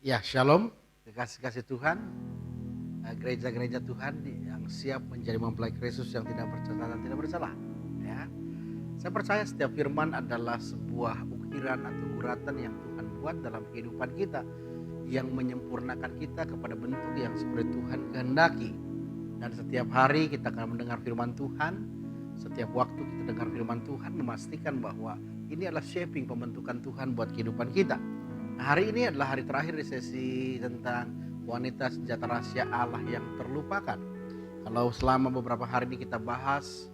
Ya, shalom, kekasih-kasih Tuhan, gereja-gereja Tuhan yang siap menjadi mempelai Kristus yang tidak bercacat dan tidak bersalah. Ya, saya percaya setiap firman adalah sebuah ukiran atau guratan yang Tuhan buat dalam kehidupan kita, yang menyempurnakan kita kepada bentuk yang seperti Tuhan kehendaki. Dan setiap hari kita akan mendengar firman Tuhan, setiap waktu kita dengar firman Tuhan memastikan bahwa ini adalah shaping pembentukan Tuhan buat kehidupan kita. Nah, hari ini adalah hari terakhir di sesi tentang wanita senjata rahasia Allah yang terlupakan. Kalau selama beberapa hari ini kita bahas,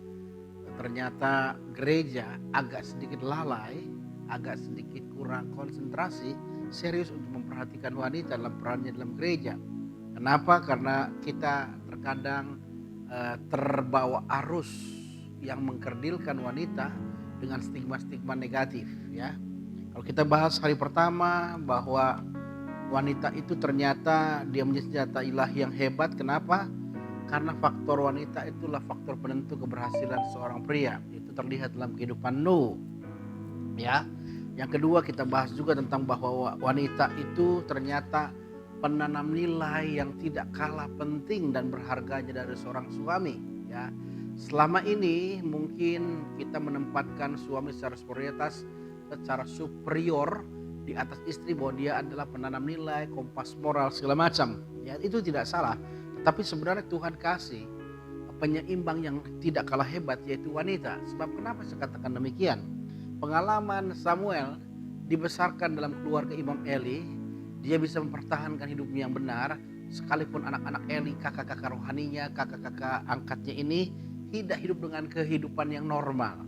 ternyata gereja agak sedikit lalai, agak sedikit kurang konsentrasi, serius untuk memperhatikan wanita dalam perannya dalam gereja. Kenapa? Karena kita terkadang terbawa arus yang mengkerdilkan wanita dengan stigma-stigma negatif, ya. Kalau kita bahas hari pertama bahwa wanita itu ternyata dia menjadi senjata ilahi yang hebat. Kenapa? Karena faktor wanita itulah faktor penentu keberhasilan seorang pria. Itu terlihat dalam kehidupan Nuh, ya. Yang kedua kita bahas juga tentang bahwa wanita itu ternyata penanam nilai yang tidak kalah penting dan berharganya dari seorang suami, ya. Selama ini mungkin kita menempatkan suami secara superior di atas istri, bahwa dia adalah penanam nilai, kompas moral segala macam. Ya, itu tidak salah. Tapi sebenarnya Tuhan kasih penyeimbang yang tidak kalah hebat, yaitu wanita. Sebab kenapa saya katakan demikian? Pengalaman Samuel dibesarkan dalam keluarga Imam Eli, dia bisa mempertahankan hidupnya yang benar, sekalipun anak-anak Eli, kakak-kakak rohaninya, kakak-kakak angkatnya ini tidak hidup dengan kehidupan yang normal.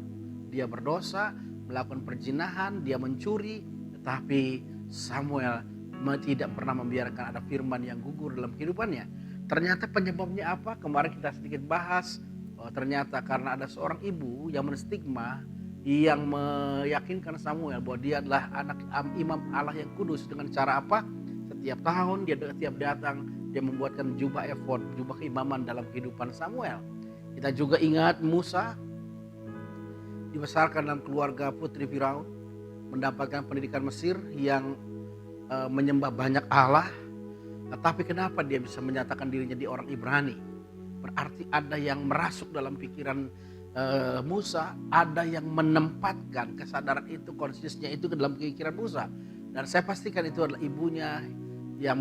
Dia berdosa, melakukan perzinahan, dia mencuri, tetapi Samuel tidak pernah membiarkan ada firman yang gugur dalam kehidupannya. Ternyata penyebabnya apa? Kemarin kita sedikit bahas, ternyata karena ada seorang ibu yang menstigma, yang meyakinkan Samuel bahwa dia adalah anak imam Allah yang kudus. Dengan cara apa? Setiap tahun dia setiap datang, dia membuatkan jubah efod, jubah keimaman dalam kehidupan Samuel. Kita juga ingat Musa dibesarkan dalam keluarga putri Firaun, mendapatkan pendidikan Mesir yang menyembah banyak Allah. Tapi kenapa dia bisa menyatakan dirinya di orang Ibrani? Berarti ada yang merasuk dalam pikiran Musa, ada yang menempatkan kesadaran itu, konsisnya itu ke dalam pikiran Musa. Dan saya pastikan itu adalah ibunya yang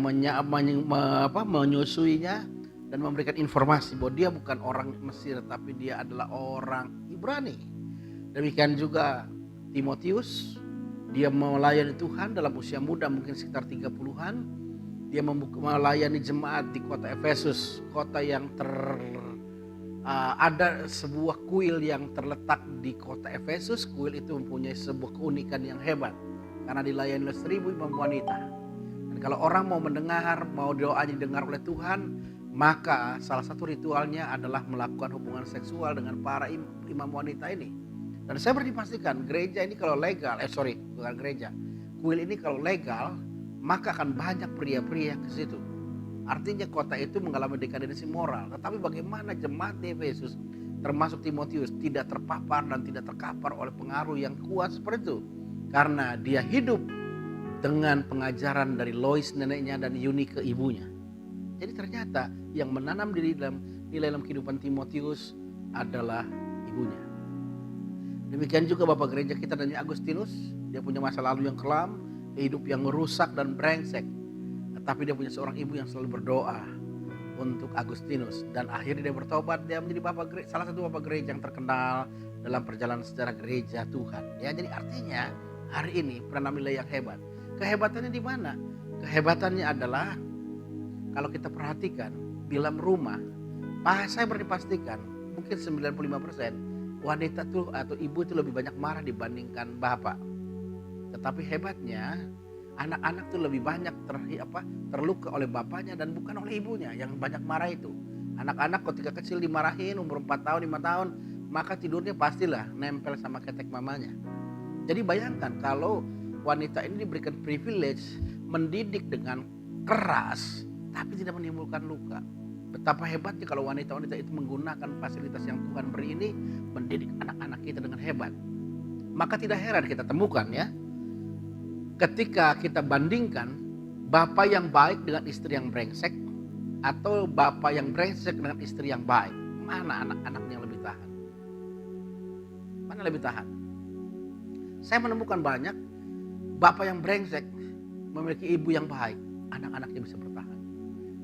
menyusuinya dan memberikan informasi bahwa dia bukan orang Mesir, tapi dia adalah orang Ibrani. Demikian juga Timotius, dia melayani Tuhan dalam usia muda, mungkin sekitar 30-an. Dia melayani jemaat di kota Efesus, kota yang ada sebuah kuil yang terletak di kota Efesus. Kuil itu mempunyai sebuah keunikan yang hebat karena dilayani oleh 1000 imam wanita. Dan kalau orang mau mendengar, mau doanya didengar oleh Tuhan, maka salah satu ritualnya adalah melakukan hubungan seksual dengan para imam wanita ini. Dan saya berani pastikan gereja ini kalau legal, bukan gereja, kuil ini kalau legal, maka akan banyak pria-pria ke situ. Artinya kota itu mengalami dekadensi moral. Tetapi bagaimana jemaat di Efesus, termasuk Timotius, tidak terpapar dan tidak terkapar oleh pengaruh yang kuat seperti itu? Karena dia hidup dengan pengajaran dari Lois neneknya dan Eunike ibunya. Jadi ternyata yang menanam diri dalam nilai dalam kehidupan Timotius adalah ibunya. Demikian juga Bapak Gereja kita dan Agustinus, dia punya masa lalu yang kelam, hidup yang merusak dan brengsek. Tetapi dia punya seorang ibu yang selalu berdoa untuk Agustinus. Dan akhirnya dia bertobat, dia menjadi salah satu Bapak Gereja yang terkenal dalam perjalanan sejarah gereja Tuhan. Ya, jadi artinya hari ini penanam nilai yang hebat. Kehebatannya di mana? Kehebatannya adalah kalau kita perhatikan dalam rumah, saya berani pastikan mungkin 95% wanita tuh atau ibu itu lebih banyak marah dibandingkan bapak. Tetapi hebatnya anak-anak tuh lebih banyak terluka oleh bapaknya dan bukan oleh ibunya yang banyak marah itu. Anak-anak ketika kecil dimarahin umur 4 tahun 5 tahun, maka tidurnya pastilah nempel sama ketek mamanya. Jadi bayangkan kalau wanita ini diberikan privilege mendidik dengan keras tapi tidak menimbulkan luka. Betapa hebatnya kalau wanita-wanita itu menggunakan fasilitas yang Tuhan beri ini mendidik anak-anak kita dengan hebat. Maka tidak heran kita temukan ya, ketika kita bandingkan Bapak yang baik dengan istri yang brengsek, atau bapak yang brengsek dengan istri yang baik? Mana anak-anaknya yang lebih tahan? Mana lebih tahan? Saya menemukan banyak bapak yang brengsek memiliki ibu yang baik, anak-anaknya bisa bertahan.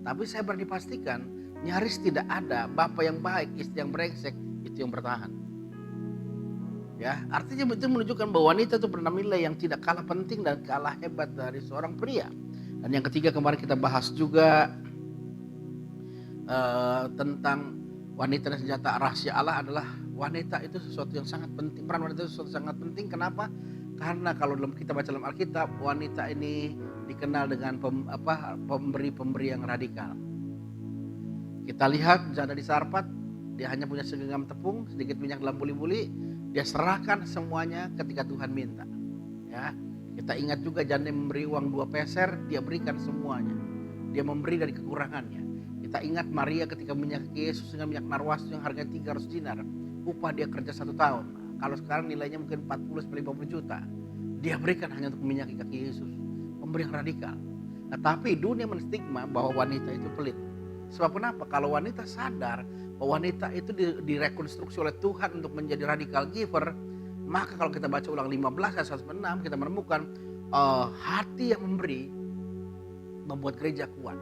Tapi saya berani pastikan nyaris tidak ada bapak yang baik, istri yang brengsek itu yang bertahan. Ya, artinya itu menunjukkan bahwa wanita itu bernilai yang tidak kalah penting dan kalah hebat dari seorang pria. Dan yang ketiga, kemarin kita bahas juga tentang wanita dan senjata rahasia Allah adalah wanita itu sesuatu yang sangat penting. Peran wanita itu sesuatu yang sangat penting. Kenapa? Karena kalau kita baca dalam Alkitab, wanita ini dikenal dengan pemberi yang radikal. Kita lihat janda di Sarfat, dia hanya punya segenggam tepung, sedikit minyak dalam buli-buli, dia serahkan semuanya ketika Tuhan minta. Ya, kita ingat juga janda yang memberi uang 2 peser, dia berikan semuanya. Dia memberi dari kekurangannya. Kita ingat Maria ketika menyakiti Yesus dengan minyak narwastu yang harganya 300 dinar. Upah dia kerja 1 tahun. Kalau sekarang nilainya mungkin 40-50 juta. Dia berikan hanya untuk menyakiti kaki Yesus. Pemberi yang radikal. Nah, tapi dunia menstigma bahwa wanita itu pelit. Sebab kenapa? Kalau wanita sadar bahwa wanita itu direkonstruksi oleh Tuhan untuk menjadi radical giver, maka kalau kita baca ulang 15 ayat 1-6, kita menemukan hati yang memberi membuat gereja kuat.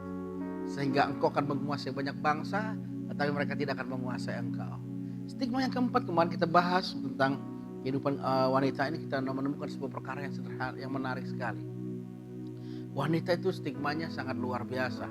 Sehingga engkau akan menguasai banyak bangsa, tetapi mereka tidak akan menguasai engkau. Stigma yang keempat, kemarin kita bahas tentang kehidupan wanita ini, kita menemukan sebuah perkara yang sederhana, yang menarik sekali. Wanita itu stigmanya sangat luar biasa.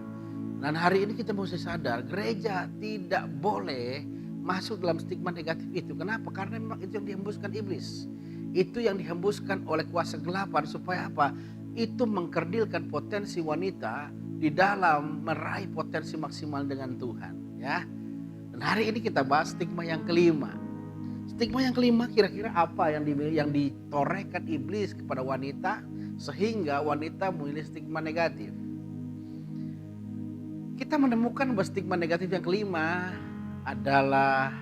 Dan hari ini kita mesti sadar, gereja tidak boleh masuk dalam stigma negatif itu. Kenapa? Karena memang itu yang dihembuskan iblis. Itu yang dihembuskan oleh kuasa kegelapan, supaya apa? Itu mengkerdilkan potensi wanita di dalam meraih potensi maksimal dengan Tuhan, ya. Dan hari ini kita bahas stigma yang kelima. Stigma yang kelima, kira-kira apa yang ditorehkan iblis kepada wanita sehingga wanita memilih stigma negatif? Kita menemukan bahwa stigma negatif yang kelima adalah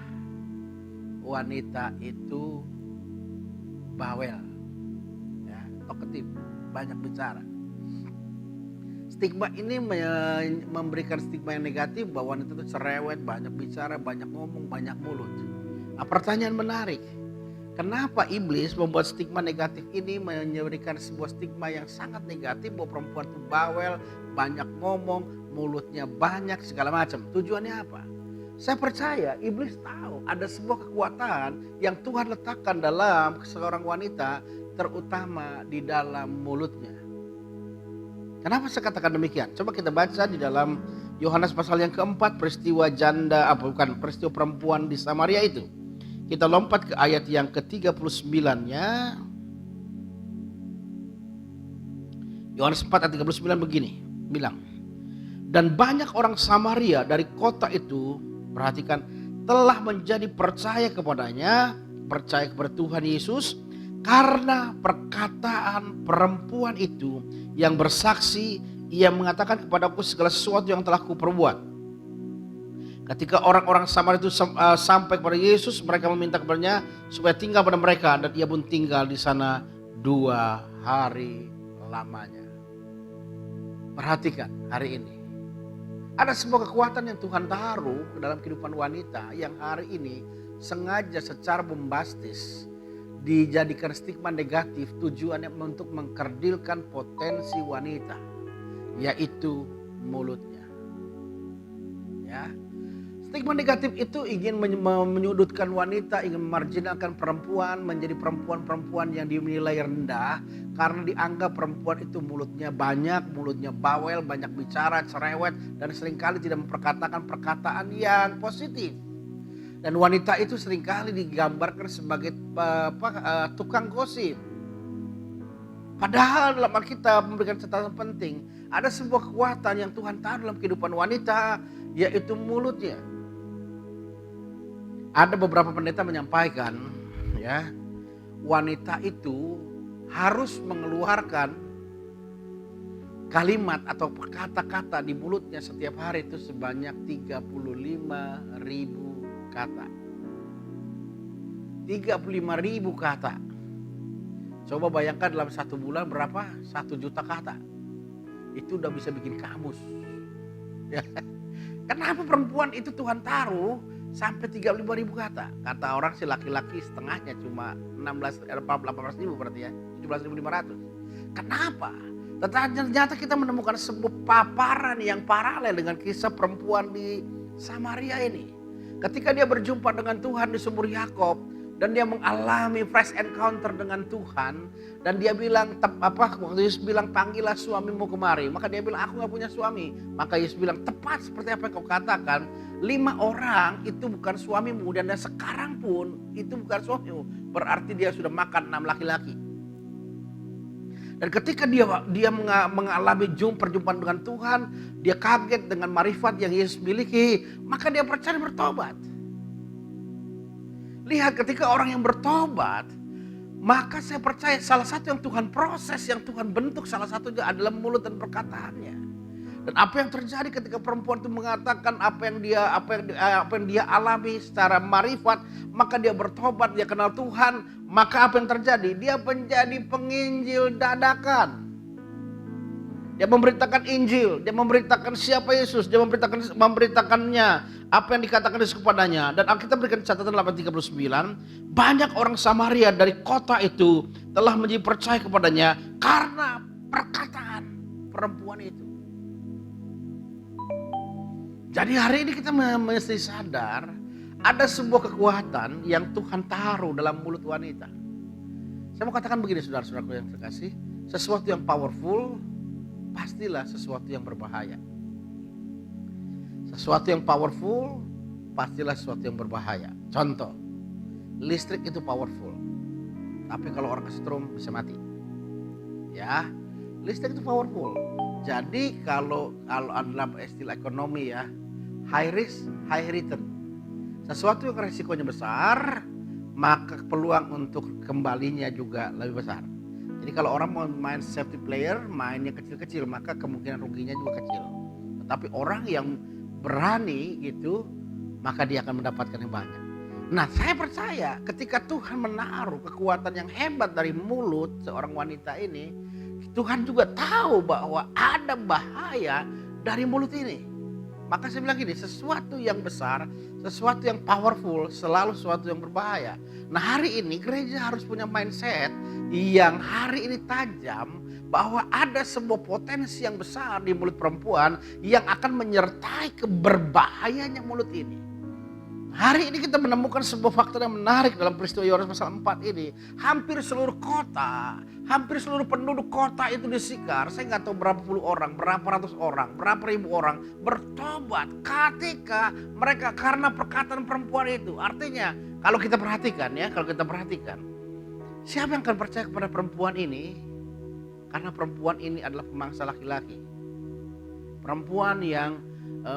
wanita itu bawel, ya, talkative, banyak bicara. Stigma ini memberikan stigma yang negatif bahwa wanita itu cerewet, banyak bicara, banyak ngomong, banyak mulut. Nah, pertanyaan menarik, kenapa iblis membuat stigma negatif ini, memberikan sebuah stigma yang sangat negatif bahwa perempuan itu bawel, banyak ngomong, mulutnya banyak, segala macam. Tujuannya apa? Saya percaya iblis tahu ada sebuah kekuatan yang Tuhan letakkan dalam seorang wanita, terutama di dalam mulutnya. Kenapa saya katakan demikian? Coba kita baca di dalam Yohanes pasal yang keempat, peristiwa peristiwa perempuan di Samaria itu. Kita lompat ke ayat yang ke-39-nya. Yohanes 4 ayat 39 begini, bilang, dan banyak orang Samaria dari kota itu, perhatikan, telah menjadi percaya kepadanya, percaya kepada Tuhan Yesus, karena perkataan perempuan itu yang bersaksi, ia mengatakan kepadaku segala sesuatu yang telah kuperbuat. Ketika orang-orang Samaria itu sampai kepada Yesus, mereka meminta kepadanya supaya tinggal pada mereka, dan ia pun tinggal di sana 2 hari lamanya. Perhatikan hari ini. Ada sebuah kekuatan yang Tuhan taruh dalam kehidupan wanita yang hari ini sengaja secara bombastis dijadikan stigma negatif, tujuannya untuk mengkerdilkan potensi wanita, yaitu mulutnya. Ya. Stigma negatif itu ingin menyudutkan wanita, ingin memarginalkan perempuan menjadi perempuan-perempuan yang dinilai rendah karena dianggap perempuan itu mulutnya banyak, mulutnya bawel, banyak bicara, cerewet, dan seringkali tidak memperkatakan perkataan yang positif. Dan wanita itu seringkali digambarkan sebagai tukang gosip. Padahal dalam Alkitab memberikan catatan penting, ada sebuah kekuatan yang Tuhan taruh dalam kehidupan wanita, yaitu mulutnya. Ada beberapa pendeta menyampaikan, ya, wanita itu harus mengeluarkan kalimat atau kata-kata di mulutnya setiap hari itu sebanyak 35.000 kata. 35.000 kata. Coba bayangkan dalam 1 bulan berapa? 1 juta kata. itu udah bisa bikin kamus. Ya. Kenapa perempuan itu Tuhan taruh sampai 35.000 kata? Kata orang sih laki-laki setengahnya cuma 18.000 berarti ya, 17.500. Kenapa? Ternyata kita menemukan sebuah paparan yang paralel dengan kisah perempuan di Samaria ini. Ketika dia berjumpa dengan Tuhan di sumur Yakob dan dia mengalami fresh encounter dengan Tuhan, dan dia bilang waktu Yesus bilang panggillah suamimu kemari, maka dia bilang aku gak punya suami. Maka Yesus bilang tepat seperti apa yang kau katakan, 5 orang itu bukan suamimu, dan sekarang pun itu bukan suamimu, berarti dia sudah makan 6 laki-laki. Dan ketika dia mengalami perjumpaan dengan Tuhan, dia kaget dengan marifat yang Yesus miliki, maka dia percaya bertobat. Lihat, ketika orang yang bertobat, maka saya percaya salah satu yang Tuhan proses, yang Tuhan bentuk, salah satunya adalah mulut dan perkataannya. Dan apa yang terjadi ketika perempuan itu mengatakan apa yang dia alami secara marifat, maka dia bertobat, dia kenal Tuhan. Maka apa yang terjadi? Dia menjadi penginjil dadakan. Dia memberitakan Injil, dia memberitakan siapa Yesus, dia memberitakannya apa yang dikatakan Yesus kepadanya. Dan Alkitab berikan catatan 8:39, banyak orang Samaria dari kota itu telah menjadi percaya kepadanya karena perkataan perempuan itu. Jadi hari ini kita mesti sadar ada sebuah kekuatan yang Tuhan taruh dalam mulut wanita. Saya mau katakan begini, saudara-saudaraku yang terkasih, sesuatu yang powerful pastilah sesuatu yang berbahaya. Sesuatu yang powerful pastilah sesuatu yang berbahaya. Contoh, listrik itu powerful, tapi kalau orang kesetrum bisa mati. Ya, listrik itu powerful. Jadi kalau dalam istilah ekonomi ya, high risk, high return. Sesuatu yang resikonya besar, maka peluang untuk kembalinya juga lebih besar. Jadi kalau orang mau main safety player, mainnya kecil-kecil, maka kemungkinan ruginya juga kecil. Tetapi orang yang berani gitu, maka dia akan mendapatkan yang banyak. Nah, saya percaya ketika Tuhan menaruh kekuatan yang hebat dari mulut seorang wanita ini, Tuhan juga tahu bahwa ada bahaya dari mulut ini. Maka saya bilang gini, sesuatu yang besar, sesuatu yang powerful, selalu sesuatu yang berbahaya. Nah, hari ini gereja harus punya mindset yang hari ini tajam, bahwa ada sebuah potensi yang besar di mulut perempuan yang akan menyertai keberbahayanya mulut ini. Hari ini kita menemukan sebuah fakta yang menarik dalam peristiwa Yohanes pasal 4 ini. Hampir seluruh kota, hampir seluruh penduduk kota itu di Sikar, saya nggak tahu berapa puluh orang, berapa ratus orang, berapa ribu orang bertobat ketika mereka karena perkataan perempuan itu. Artinya kalau kita perhatikan, siapa yang akan percaya kepada perempuan ini? Karena perempuan ini adalah pemangsa laki-laki. Perempuan yang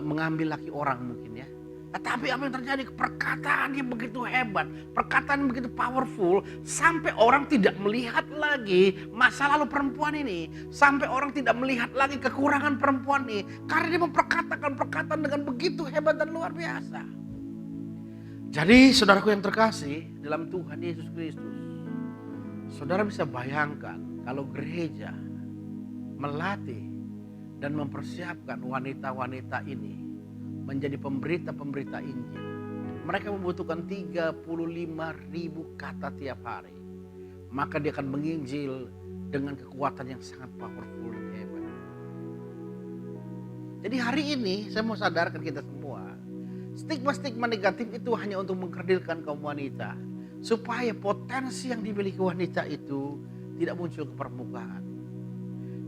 mengambil laki orang mungkin ya. Tetapi apa yang terjadi? Perkataan yang begitu hebat, perkataan yang begitu powerful, sampai orang tidak melihat lagi masa lalu perempuan ini, sampai orang tidak melihat lagi kekurangan perempuan ini, karena dia memperkatakan perkataan dengan begitu hebat dan luar biasa. Jadi saudaraku yang terkasih dalam Tuhan Yesus Kristus, saudara bisa bayangkan kalau gereja melatih dan mempersiapkan wanita-wanita ini menjadi pemberita-pemberita Injil. Mereka membutuhkan 35.000 kata tiap hari. Maka dia akan menginjil dengan kekuatan yang sangat powerful dan hebat. Jadi hari ini saya mau sadarkan kita semua, stigma-stigma negatif itu hanya untuk mengkerdilkan kaum wanita, supaya potensi yang dimiliki wanita itu tidak muncul ke permukaan.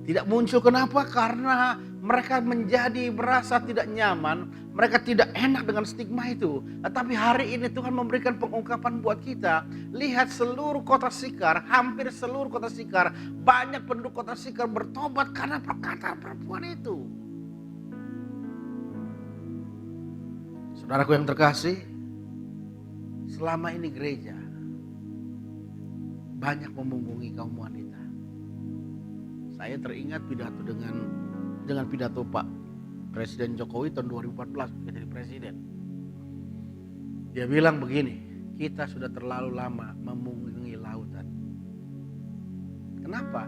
Tidak muncul, kenapa? Karena mereka merasa tidak nyaman, mereka tidak enak dengan stigma itu. Tetapi hari ini Tuhan memberikan pengungkapan buat kita. Lihat seluruh kota Sikar, hampir seluruh kota Sikar, banyak penduduk kota Sikar bertobat karena perkataan perempuan itu. Saudaraku yang terkasih, selama ini gereja banyak memunggungi kaum wanita. Saya teringat pidato dengan pidato Pak Presiden Jokowi tahun 2014 ketika jadi presiden. Dia bilang begini, kita sudah terlalu lama memunggungi lautan. Kenapa?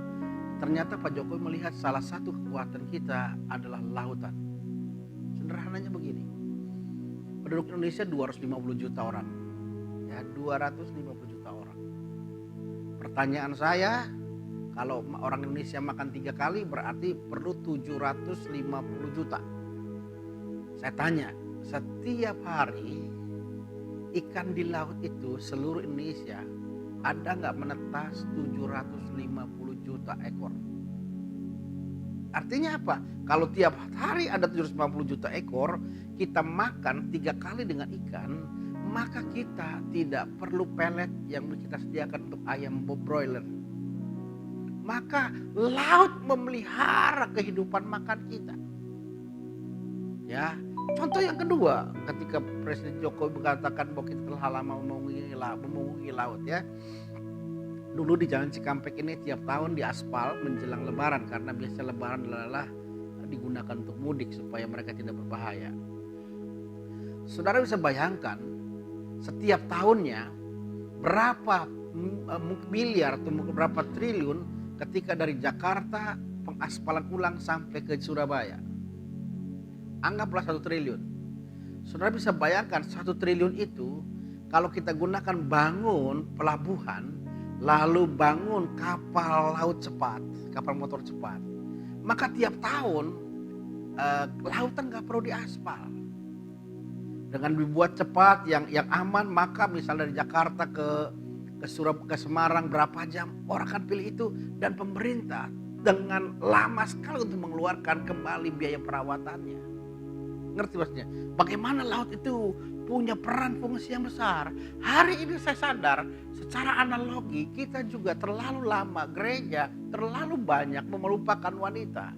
ternyata Pak Jokowi melihat salah satu kekuatan kita adalah lautan. Sederhananya begini, penduduk Indonesia 250 juta orang, ya 250 juta orang. Pertanyaan saya, kalau orang Indonesia makan 3 kali berarti perlu 750 juta. Saya tanya, setiap hari ikan di laut itu seluruh Indonesia ada nggak menetas 750 juta ekor? Artinya apa? Kalau tiap hari ada 750 juta ekor, kita makan 3 kali dengan ikan, maka kita tidak perlu pelet yang kita sediakan untuk ayam broiler. Maka laut memelihara kehidupan makan kita. Ya, contoh yang kedua, ketika Presiden Jokowi mengatakan bahwa kita telah lama memunguti laut, ya. Dulu di Jalan Cikampek ini tiap tahun diaspal menjelang Lebaran, karena biasa Lebaran adalah digunakan untuk mudik supaya mereka tidak berbahaya. Saudara bisa bayangkan setiap tahunnya berapa miliar atau berapa triliun ketika dari Jakarta pengaspalan ulang sampai ke Surabaya. Anggaplah 1 triliun. Saudara bisa bayangkan 1 triliun itu kalau kita gunakan bangun pelabuhan, lalu bangun kapal laut cepat, kapal motor cepat, maka tiap tahun lautan gak perlu diaspal. Dengan dibuat cepat yang aman, maka misalnya dari Jakarta ke Semarang berapa jam, orang akan pilih itu. Dan pemerintah dengan lama sekali untuk mengeluarkan kembali biaya perawatannya. Ngerti maksudnya? Bagaimana laut itu punya peran fungsi yang besar. Hari ini saya sadar secara analogi kita juga terlalu lama gereja terlalu banyak melupakan wanita,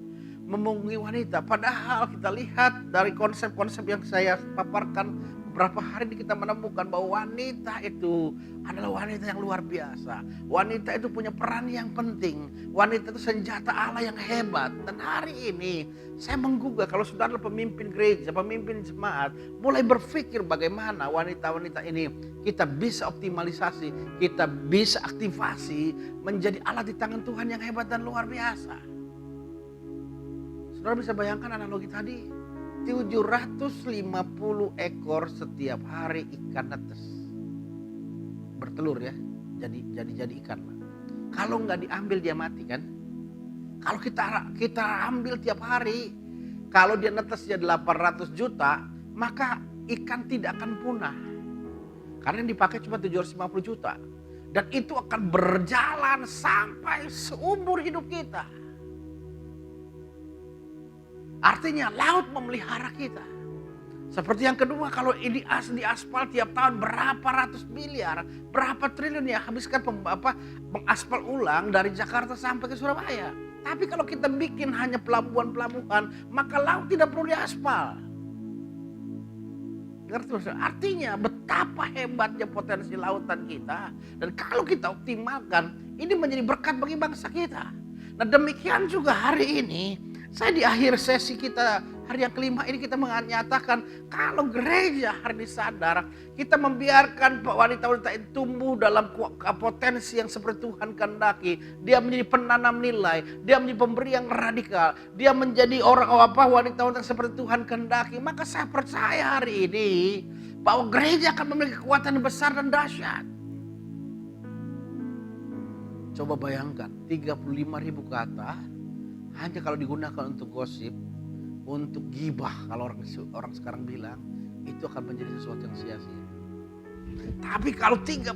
memunggui wanita. Padahal kita lihat dari konsep-konsep yang saya paparkan beberapa hari ini, kita menemukan bahwa wanita itu adalah wanita yang luar biasa. Wanita itu punya peran yang penting. Wanita itu senjata Allah yang hebat. Dan hari ini saya menggugah kalau saudara adalah pemimpin gereja, pemimpin jemaat, mulai berpikir bagaimana wanita-wanita ini kita bisa optimalisasi, kita bisa aktivasi menjadi alat di tangan Tuhan yang hebat dan luar biasa. Saudara bisa bayangkan analogi tadi, 750 ekor setiap hari ikan netes bertelur, ya, jadi ikan. Kalau nggak diambil dia mati kan? Kalau kita ambil tiap hari, kalau dia netesnya 800 juta, maka ikan tidak akan punah. Karena yang dipakai cuma 750 juta. Dan itu akan berjalan sampai seumur hidup kita. Artinya laut memelihara kita. Seperti yang kedua, kalau ini diaspal tiap tahun berapa ratus miliar, berapa triliun ya habiskan mengaspal ulang dari Jakarta sampai ke Surabaya. Tapi kalau kita bikin hanya pelabuhan-pelabuhan, maka laut tidak perlu diaspal. Ngerti maksudnya? Artinya betapa hebatnya potensi lautan kita. Dan kalau kita optimalkan, ini menjadi berkat bagi bangsa kita. Nah, demikian juga hari ini. Saya di akhir sesi kita hari yang kelima ini kita menyatakan kalau gereja hari ini sadar, kita membiarkan wanita-wanita itu tumbuh dalam potensi yang seperti Tuhan kehendaki. Dia menjadi penanam nilai, dia menjadi pemberi yang radikal, dia menjadi wanita-wanita seperti Tuhan kehendaki. Maka saya percaya hari ini bahwa gereja akan memiliki kekuatan yang besar dan dahsyat. Coba bayangkan 35.000 kata hanya kalau digunakan untuk gosip, untuk gibah, kalau orang sekarang bilang, itu akan menjadi sesuatu yang sia-sia. Tapi kalau 35.000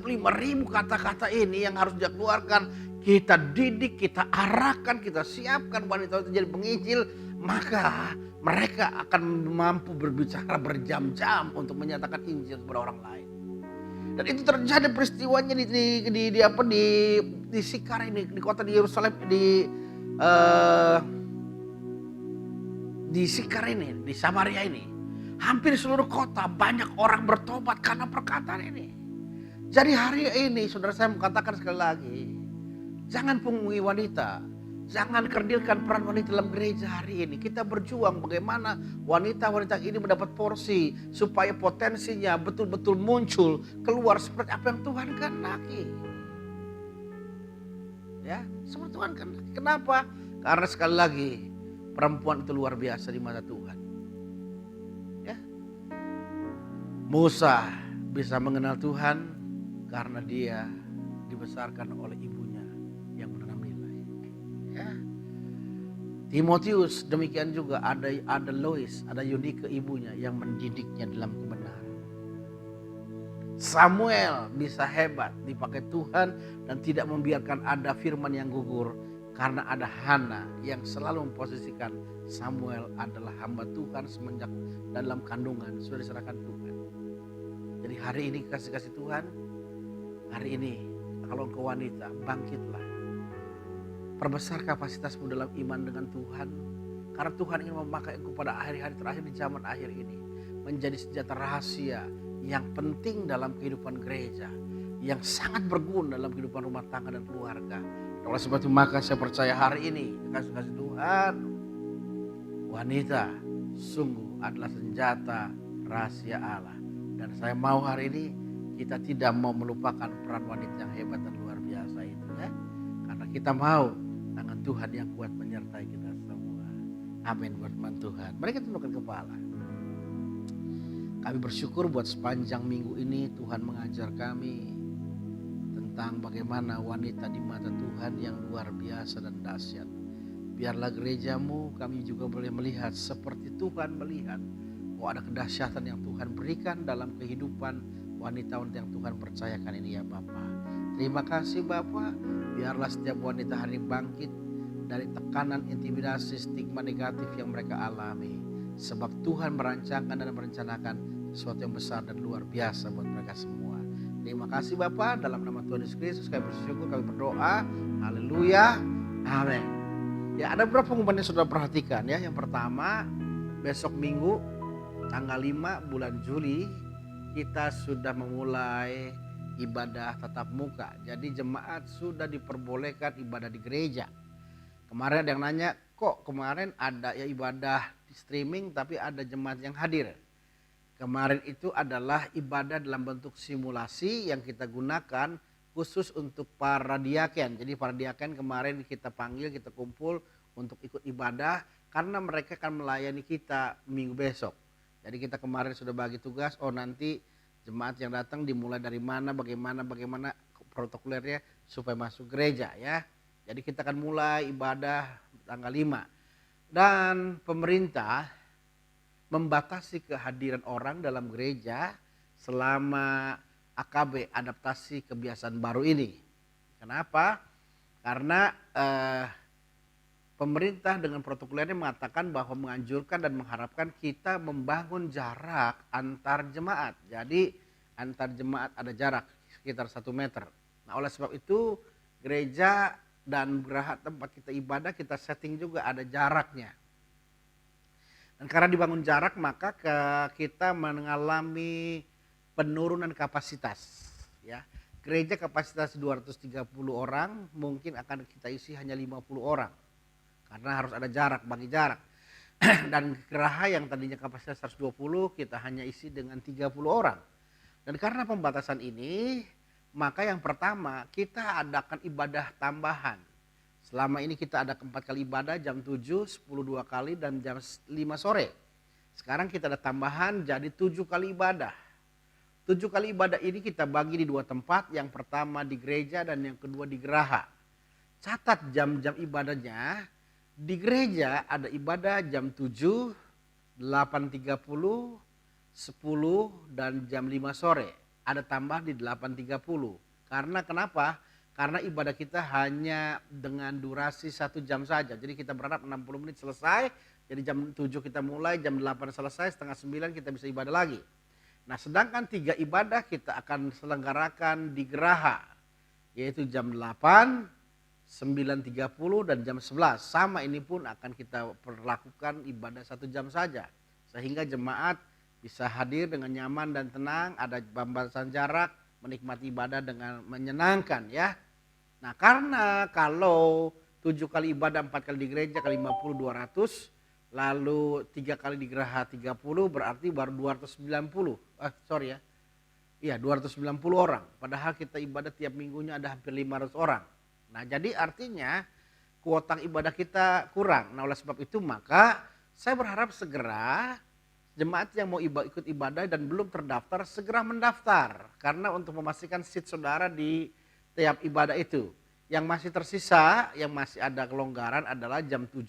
kata-kata ini yang harus dia keluarkan, kita didik, kita arahkan, kita siapkan wanita itu jadi penginjil, maka mereka akan mampu berbicara berjam-jam untuk menyatakan Injil kepada orang lain. Dan itu terjadi peristiwanya di Sikar ini, di kota di Yerusalem, di Sikar ini, di Samaria ini. Hampir seluruh kota banyak orang bertobat karena perkataan ini. Jadi hari ini saudara saya mengatakan sekali lagi, jangan punggui wanita, jangan kerdilkan peran wanita dalam gereja hari ini. Kita berjuang bagaimana wanita-wanita ini mendapat porsi supaya potensinya betul-betul muncul keluar seperti apa yang Tuhan kehendaki. Ya, seperti Tuhan kan. Kenapa? Karena sekali lagi perempuan itu luar biasa di mata Tuhan. Ya. Musa bisa mengenal Tuhan karena dia dibesarkan oleh ibunya yang menanam nilai. Ya. Timotius demikian juga, ada Lois, ada Yunike ibunya yang mendidiknya dalam kebenaran. Samuel bisa hebat dipakai Tuhan dan tidak membiarkan ada firman yang gugur karena ada Hana yang selalu memposisikan Samuel adalah hamba Tuhan semenjak dalam kandungan sudah diserahkan Tuhan. Jadi hari ini kasih Tuhan, hari ini kalau engkau wanita bangkitlah. Perbesar kapasitasmu dalam iman dengan Tuhan. Karena Tuhan ingin memakai engkau pada hari-hari terakhir di zaman akhir ini. Menjadi senjata rahasia yang penting dalam kehidupan gereja. Yang sangat berguna dalam kehidupan rumah tangga dan keluarga. Oleh sebab itu maka saya percaya hari ini kasih Tuhan. Wanita sungguh adalah senjata rahasia Allah. Dan saya mau hari ini kita tidak mau melupakan peran wanita yang hebat dan luar biasa itu ya. Karena kita mau tangan Tuhan yang kuat menyertai kita semua. Amin buat firman Tuhan. Mari kita tundukkan kepala. Kami bersyukur buat sepanjang minggu ini Tuhan mengajar kami tentang bagaimana wanita di mata Tuhan yang luar biasa dan dahsyat. Biarlah gerejamu kami juga boleh melihat seperti Tuhan melihat. Ada kedahsyatan yang Tuhan berikan dalam kehidupan wanita-wanita yang Tuhan percayakan ini ya Bapa. Terima kasih Bapa. Biarlah setiap wanita hari bangkit dari tekanan, intimidasi, stigma negatif yang mereka alami. Sebab Tuhan merancangkan dan merencanakan sesuatu yang besar dan luar biasa buat mereka semua. Terima kasih Bapa, dalam nama Tuhan Yesus Kristus kami bersyukur, kami berdoa. Haleluya. Amin. Ya, ada beberapa pengumuman yang sudah perhatikan ya. Yang pertama, besok Minggu tanggal 5 bulan Juli kita sudah memulai ibadah tatap muka. Jadi jemaat sudah diperbolehkan ibadah di gereja. Kemarin ada yang nanya, kok kemarin ada ya ibadah di streaming tapi ada jemaat yang hadir. Kemarin itu adalah ibadah dalam bentuk simulasi yang kita gunakan khusus untuk para diaken. Jadi para diaken kemarin kita panggil, kita kumpul untuk ikut ibadah karena mereka akan melayani kita minggu besok. Jadi kita kemarin sudah bagi tugas, nanti jemaat yang datang dimulai dari mana, bagaimana protokolernya supaya masuk gereja ya. Jadi kita akan mulai ibadah tanggal 5. Dan pemerintah membatasi kehadiran orang dalam gereja selama AKB, adaptasi kebiasaan baru ini. Kenapa? Karena pemerintah dengan protokolernya mengatakan bahwa menganjurkan dan mengharapkan kita membangun jarak antar jemaat. Jadi antar jemaat ada jarak sekitar 1 meter. Nah oleh sebab itu gereja dan geraha tempat kita ibadah kita setting juga ada jaraknya. Dan karena dibangun jarak maka kita mengalami penurunan kapasitas. Ya. Gereja kapasitas 230 orang mungkin akan kita isi hanya 50 orang. Karena harus ada jarak, bagi jarak. Dan geraha yang tadinya kapasitas 120 kita hanya isi dengan 30 orang. Dan karena pembatasan ini, maka yang pertama kita adakan ibadah tambahan. Selama ini kita ada 4 kali ibadah jam 7, 10 2 kali dan jam 5 sore. Sekarang kita ada tambahan jadi 7 kali ibadah. 7 kali ibadah ini kita bagi di 2 tempat. Yang pertama di gereja dan yang kedua di geraha. Catat jam-jam ibadahnya. Di gereja ada ibadah jam 7, 8.30, 10 dan jam 5 sore. Ada tambah di 8.30. Karena kenapa? Karena ibadah kita hanya dengan durasi 1 jam saja. Jadi kita berharap 60 menit selesai. Jadi jam 7 kita mulai, jam 8 selesai, setengah 9 kita bisa ibadah lagi. Nah sedangkan 3 ibadah kita akan selenggarakan di geraha. Yaitu jam 8, 9.30 dan jam 11. Sama ini pun akan kita perlakukan ibadah 1 jam saja. Sehingga jemaat bisa hadir dengan nyaman dan tenang. Ada pembatasan jarak, menikmati ibadah dengan menyenangkan ya. Nah karena kalau 7 kali ibadah 4 kali di gereja kali 50 200. Lalu 3 kali di geraha 30 berarti baru 290. Sorry ya. Iya 290 orang. Padahal kita ibadah tiap minggunya ada hampir 500 orang. Nah jadi artinya kuota ibadah kita kurang. Nah oleh sebab itu maka saya berharap segera jemaat yang mau ikut ibadah dan belum terdaftar segera mendaftar. Karena untuk memastikan seat saudara di tiap ibadah itu. Yang masih tersisa, yang masih ada kelonggaran adalah jam 7,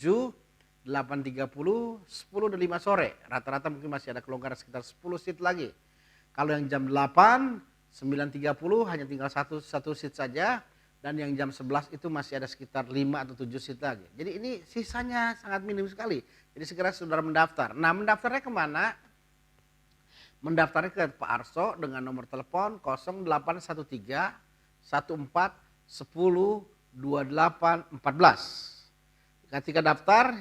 8.30, 10 dan 5 sore. Rata-rata mungkin masih ada kelonggaran sekitar 10 seat lagi. Kalau yang jam 8, 9.30 hanya tinggal satu seat saja. Dan yang jam 11 itu masih ada sekitar 5 atau 7 seat lagi. Jadi ini sisanya sangat minim sekali. Jadi segera saudara mendaftar. Nah mendaftarnya kemana? Mendaftarnya ke Pak Arso dengan nomor telepon 0813 14 10 28 14. Ketika daftar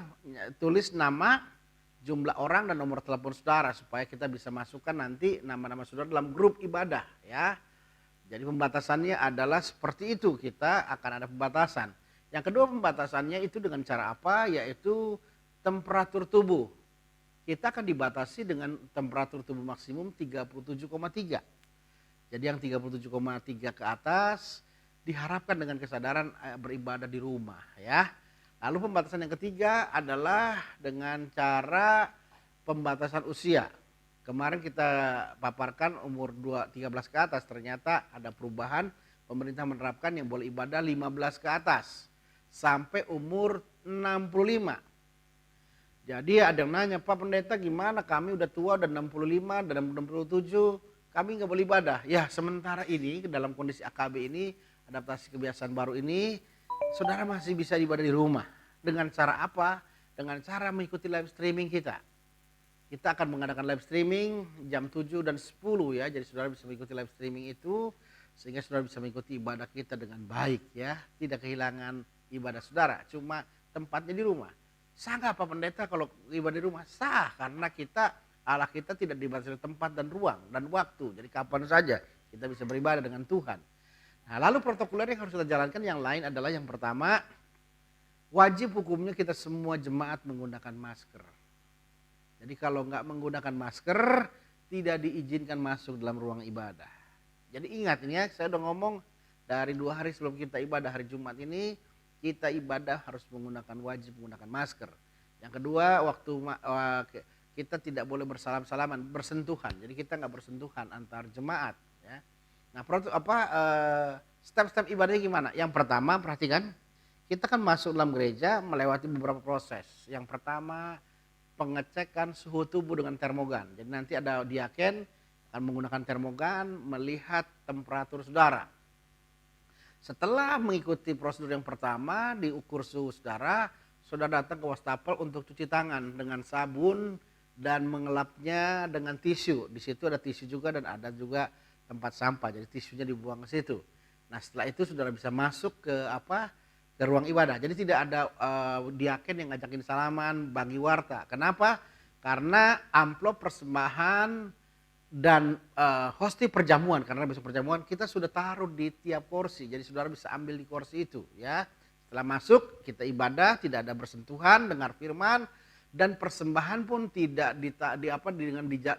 tulis nama, jumlah orang dan nomor telepon saudara supaya kita bisa masukkan nanti nama-nama saudara dalam grup ibadah ya. Jadi pembatasannya adalah seperti itu, kita akan ada pembatasan. Yang kedua pembatasannya itu dengan cara apa? Yaitu temperatur tubuh. Kita akan dibatasi dengan temperatur tubuh maksimum 37,3. Jadi yang 37,3 ke atas diharapkan dengan kesadaran beribadah di rumah ya. Lalu pembatasan yang ketiga adalah dengan cara pembatasan usia. Kemarin kita paparkan umur 13 ke atas, ternyata ada perubahan, pemerintah menerapkan yang boleh ibadah 15 ke atas sampai umur 65. Jadi ada yang nanya, Pak Pendeta gimana, kami udah tua, udah 65 dan 67, kami nggak boleh ibadah. Ya sementara ini dalam kondisi AKB ini, adaptasi kebiasaan baru ini, saudara masih bisa ibadah di rumah. Dengan cara apa? Dengan cara mengikuti live streaming kita. Kita akan mengadakan live streaming jam 7 dan 10 ya. Jadi saudara bisa mengikuti live streaming itu sehingga saudara bisa mengikuti ibadah kita dengan baik ya. Tidak kehilangan ibadah saudara, cuma tempatnya di rumah. Sah nggak Pak Pendeta kalau ibadah di rumah? Sah, karena Allah kita tidak dibatasi tempat dan ruang dan waktu. Jadi kapan saja kita bisa beribadah dengan Tuhan. Nah lalu protokoler yang harus kita jalankan yang lain adalah yang pertama, wajib hukumnya kita semua jemaat menggunakan masker. Jadi kalau nggak menggunakan masker, tidak diizinkan masuk dalam ruang ibadah. Jadi ingat ini ya, saya udah ngomong dari 2 hari sebelum kita ibadah hari Jumat ini, kita ibadah harus wajib menggunakan masker. Yang kedua, waktu kita tidak boleh bersalam-salaman, bersentuhan. Jadi kita nggak bersentuhan antar jemaat. Ya. Nah, step-step ibadahnya gimana? Yang pertama, perhatikan, kita kan masuk dalam gereja melewati beberapa proses. Yang pertama, pengecekan suhu tubuh dengan termogan. Jadi nanti ada diaken akan menggunakan termogan melihat temperatur saudara. Setelah mengikuti prosedur yang pertama, diukur suhu saudara, saudara datang ke wastafel untuk cuci tangan dengan sabun dan mengelapnya dengan tisu. Di situ ada tisu juga dan ada juga tempat sampah. Jadi tisunya dibuang ke situ. Nah setelah itu saudara bisa masuk ke ruang ibadah. Jadi tidak ada diaken yang ngajakin salaman, bagi warta. Kenapa? Karena amplop persembahan dan hosti perjamuan, karena besok perjamuan kita sudah taruh di tiap kursi. Jadi saudara bisa ambil di kursi itu ya. Setelah masuk kita ibadah, tidak ada bersentuhan, dengar firman, dan persembahan pun tidak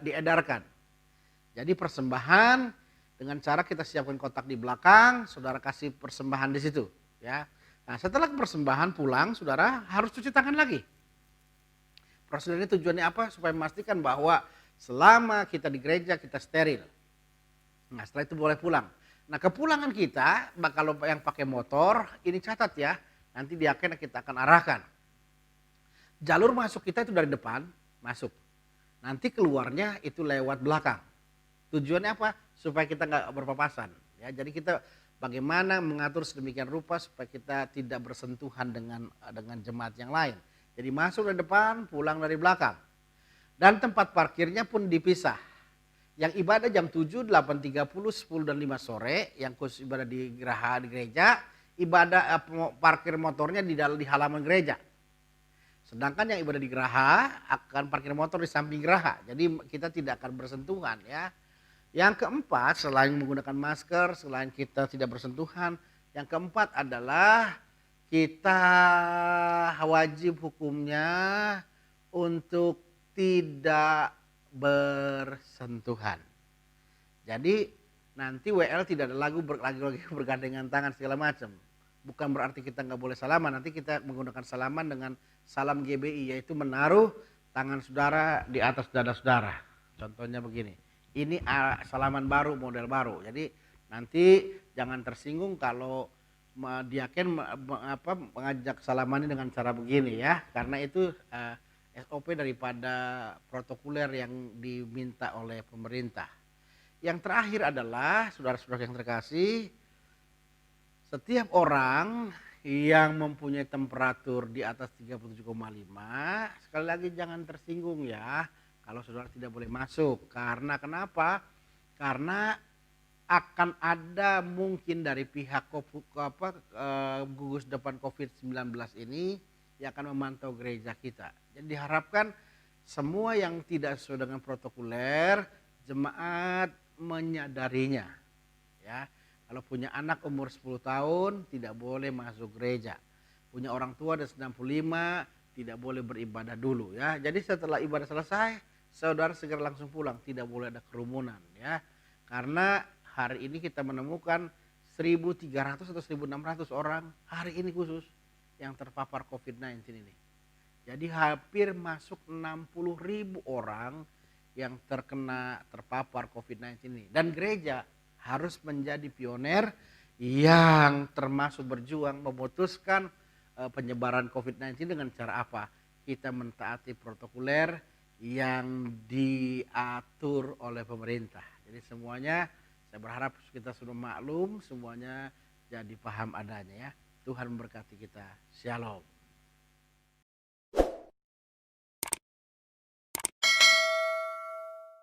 diedarkan. Jadi persembahan dengan cara kita siapkan kotak di belakang, saudara kasih persembahan di situ ya. Nah setelah persembahan pulang, saudara harus cuci tangan lagi. Prosedur ini tujuannya apa? Supaya memastikan bahwa selama kita di gereja kita steril. Nah setelah itu boleh pulang. Nah kepulangan kita, kalau yang pakai motor, ini catat ya, nanti diaken kita akan arahkan. Jalur masuk kita itu dari depan, masuk. Nanti keluarnya itu lewat belakang. Tujuannya apa? Supaya kita nggak berpapasan. Ya, jadi kita bagaimana mengatur sedemikian rupa supaya kita tidak bersentuhan dengan jemaat yang lain. Jadi masuk dari depan, pulang dari belakang. Dan tempat parkirnya pun dipisah. Yang ibadah jam 7, 8.30, 10 dan 5 sore, yang khusus ibadah di gereja, ibadah parkir motornya di halaman gereja. Sedangkan yang ibadah di geraha akan parkir motor di samping geraha. Jadi kita tidak akan bersentuhan ya. Yang keempat, selain menggunakan masker, selain kita tidak bersentuhan, yang keempat adalah kita wajib hukumnya untuk tidak bersentuhan. Jadi nanti WL tidak ada lagi bergandengan tangan segala macam. bukan berarti kita nggak boleh salaman. Nanti kita menggunakan salaman dengan salam GBI, yaitu menaruh tangan saudara di atas dada saudara. Contohnya begini, ini salaman baru, model baru. Jadi nanti jangan tersinggung kalau diaken mengajak salamannya dengan cara begini ya, karena itu SOP daripada protokoler yang diminta oleh pemerintah. Yang terakhir adalah saudara-saudara yang terkasih, setiap orang yang mempunyai temperatur di atas 37,5, sekali lagi jangan tersinggung ya kalau saudara tidak boleh masuk. Karena kenapa? Karena akan ada mungkin dari pihak gugus depan COVID-19 ini yang akan memantau gereja kita. Jadi diharapkan semua yang tidak sesuai dengan protokoler, jemaat menyadarinya ya. Kalau punya anak umur 10 tahun tidak boleh masuk gereja. Punya orang tua dan 95 tidak boleh beribadah dulu ya. Jadi setelah ibadah selesai, saudara segera langsung pulang, tidak boleh ada kerumunan ya. Karena hari ini kita menemukan 1.300 atau 1.600 orang hari ini khusus yang terpapar COVID-19 ini. Jadi hampir masuk 60.000 orang yang terpapar COVID-19 ini. Dan gereja harus menjadi pioner yang termasuk berjuang memutuskan penyebaran COVID-19 dengan cara apa? Kita mentaati protokoler yang diatur oleh pemerintah. Jadi semuanya saya berharap kita sudah maklum, semuanya jadi paham adanya ya. Tuhan memberkati kita. Shalom.